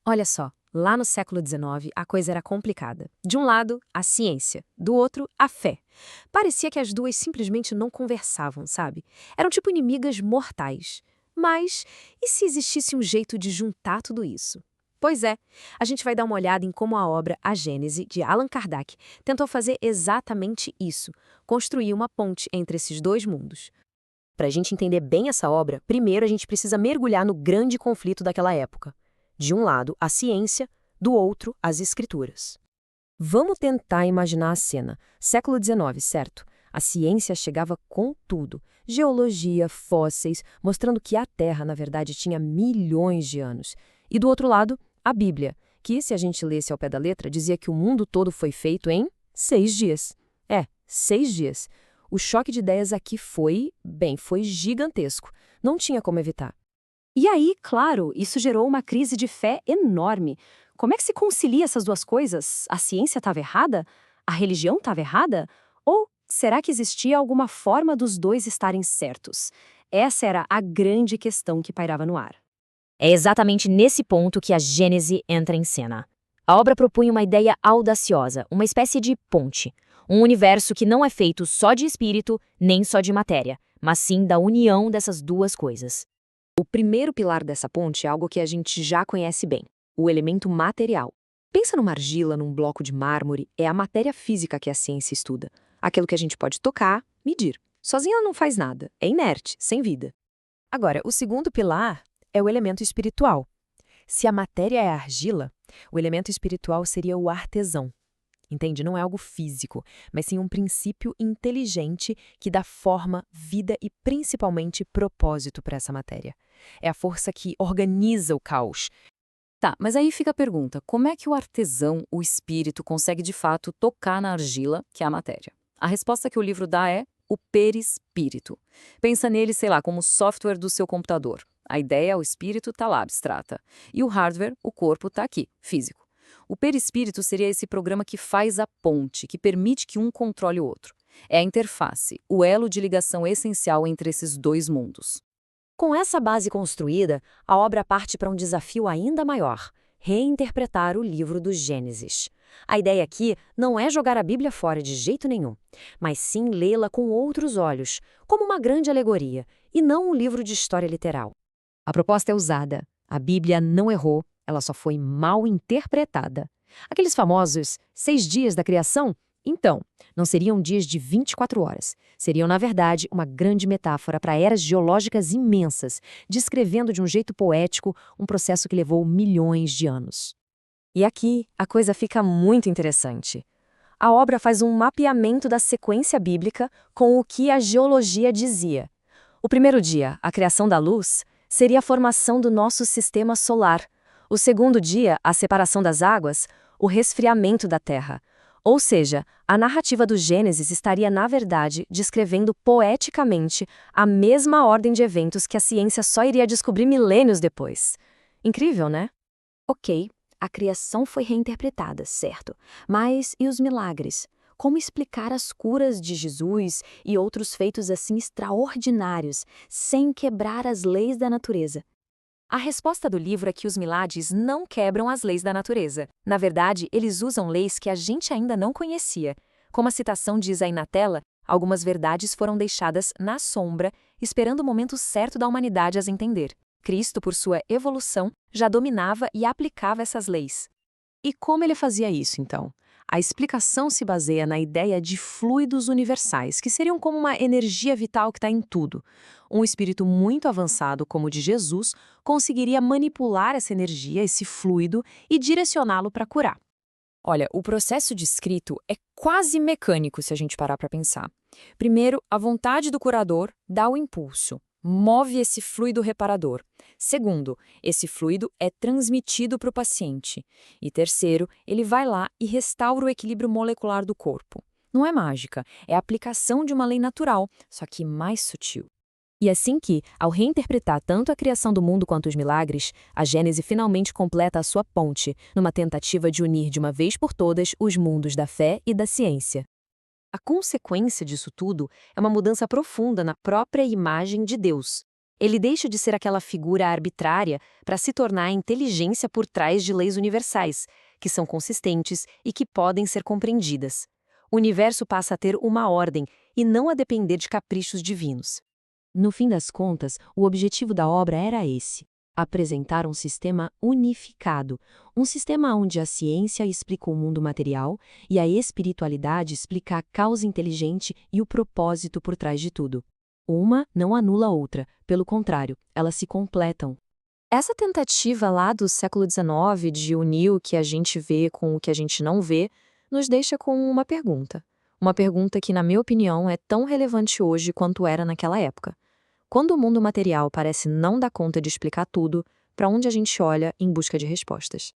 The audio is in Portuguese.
Olha só, lá no século XIX a coisa era complicada. De um lado, a ciência, do outro, a fé. Parecia que as duas simplesmente não conversavam, sabe? Eram tipo inimigas mortais. Mas e se existisse um jeito de juntar tudo isso? Pois é, a gente vai dar uma olhada em como a obra A Gênese, de Allan Kardec, tentou fazer exatamente isso, construir uma ponte entre esses dois mundos. Para a gente entender bem essa obra, primeiro a gente precisa mergulhar no grande conflito daquela época. De um lado, a ciência, do outro, as escrituras. Vamos tentar imaginar a cena. Século XIX, certo? A ciência chegava com tudo. Geologia, fósseis, mostrando que a Terra, na verdade, tinha milhões de anos. E do outro lado, a Bíblia, que, se a gente lesse ao pé da letra, dizia que o mundo todo foi feito em 6 dias. 6 dias. O choque de ideias aqui foi gigantesco. Não tinha como evitar. E aí, claro, isso gerou uma crise de fé enorme. Como é que se concilia essas duas coisas? A ciência estava errada? A religião estava errada? Ou será que existia alguma forma dos dois estarem certos? Essa era a grande questão que pairava no ar. É exatamente nesse ponto que a Gênese entra em cena. A obra propunha uma ideia audaciosa, uma espécie de ponte. Um universo que não é feito só de espírito, nem só de matéria, mas sim da união dessas duas coisas. O primeiro pilar dessa ponte é algo que a gente já conhece bem, o elemento material. Pensa numa argila, num bloco de mármore, é a matéria física que a ciência estuda. Aquilo que a gente pode tocar, medir. Sozinha ela não faz nada, é inerte, sem vida. Agora, o segundo pilar é o elemento espiritual. Se a matéria é a argila, o elemento espiritual seria o artesão. Entende? Não é algo físico, mas sim um princípio inteligente que dá forma, vida e principalmente propósito para essa matéria. É a força que organiza o caos. Tá, mas aí fica a pergunta: como é que o artesão, o espírito, consegue de fato tocar na argila, que é a matéria? A resposta que o livro dá é o perispírito. Pensa nele, sei lá, como o software do seu computador. A ideia, o espírito, está lá, abstrata. E o hardware, o corpo, está aqui, físico. O perispírito seria esse programa que faz a ponte, que permite que um controle o outro. É a interface, o elo de ligação essencial entre esses dois mundos. Com essa base construída, a obra parte para um desafio ainda maior: reinterpretar o livro do Gênesis. A ideia aqui não é jogar a Bíblia fora de jeito nenhum, mas sim lê-la com outros olhos, como uma grande alegoria, e não um livro de história literal. A proposta é ousada. A Bíblia não errou, ela só foi mal interpretada. Aqueles famosos 6 dias da criação? Então, não seriam dias de 24 horas. Seriam, na verdade, uma grande metáfora para eras geológicas imensas, descrevendo de um jeito poético um processo que levou milhões de anos. E aqui a coisa fica muito interessante. A obra faz um mapeamento da sequência bíblica com o que a geologia dizia. O primeiro dia, a criação da luz, seria a formação do nosso sistema solar. O segundo dia, a separação das águas, o resfriamento da Terra. Ou seja, a narrativa do Gênesis estaria, na verdade, descrevendo poeticamente a mesma ordem de eventos que a ciência só iria descobrir milênios depois. Incrível, né? Ok, a criação foi reinterpretada, certo. Mas e os milagres? Como explicar as curas de Jesus e outros feitos assim extraordinários, sem quebrar as leis da natureza? A resposta do livro é que os milagres não quebram as leis da natureza. Na verdade, eles usam leis que a gente ainda não conhecia. Como a citação diz aí na tela, algumas verdades foram deixadas na sombra, esperando o momento certo da humanidade as entender. Cristo, por sua evolução, já dominava e aplicava essas leis. E como ele fazia isso, então? A explicação se baseia na ideia de fluidos universais, que seriam como uma energia vital que está em tudo. Um espírito muito avançado, como o de Jesus, conseguiria manipular essa energia, esse fluido, e direcioná-lo para curar. Olha, o processo descrito é quase mecânico se a gente parar para pensar. Primeiro, a vontade do curador dá o impulso, move esse fluido reparador. Segundo, esse fluido é transmitido para o paciente. E terceiro, ele vai lá e restaura o equilíbrio molecular do corpo. Não é mágica, é a aplicação de uma lei natural, só que mais sutil. E assim que, ao reinterpretar tanto a criação do mundo quanto os milagres, a Gênese finalmente completa a sua ponte, numa tentativa de unir de uma vez por todas os mundos da fé e da ciência. A consequência disso tudo é uma mudança profunda na própria imagem de Deus. Ele deixa de ser aquela figura arbitrária para se tornar a inteligência por trás de leis universais, que são consistentes e que podem ser compreendidas. O universo passa a ter uma ordem e não a depender de caprichos divinos. No fim das contas, o objetivo da obra era esse: apresentar um sistema unificado, um sistema onde a ciência explica o mundo material e a espiritualidade explica a causa inteligente e o propósito por trás de tudo. Uma não anula a outra, pelo contrário, elas se completam. Essa tentativa lá do século XIX de unir o que a gente vê com o que a gente não vê, nos deixa com uma pergunta. Uma pergunta que, na minha opinião, é tão relevante hoje quanto era naquela época. Quando o mundo material parece não dar conta de explicar tudo, para onde a gente olha em busca de respostas?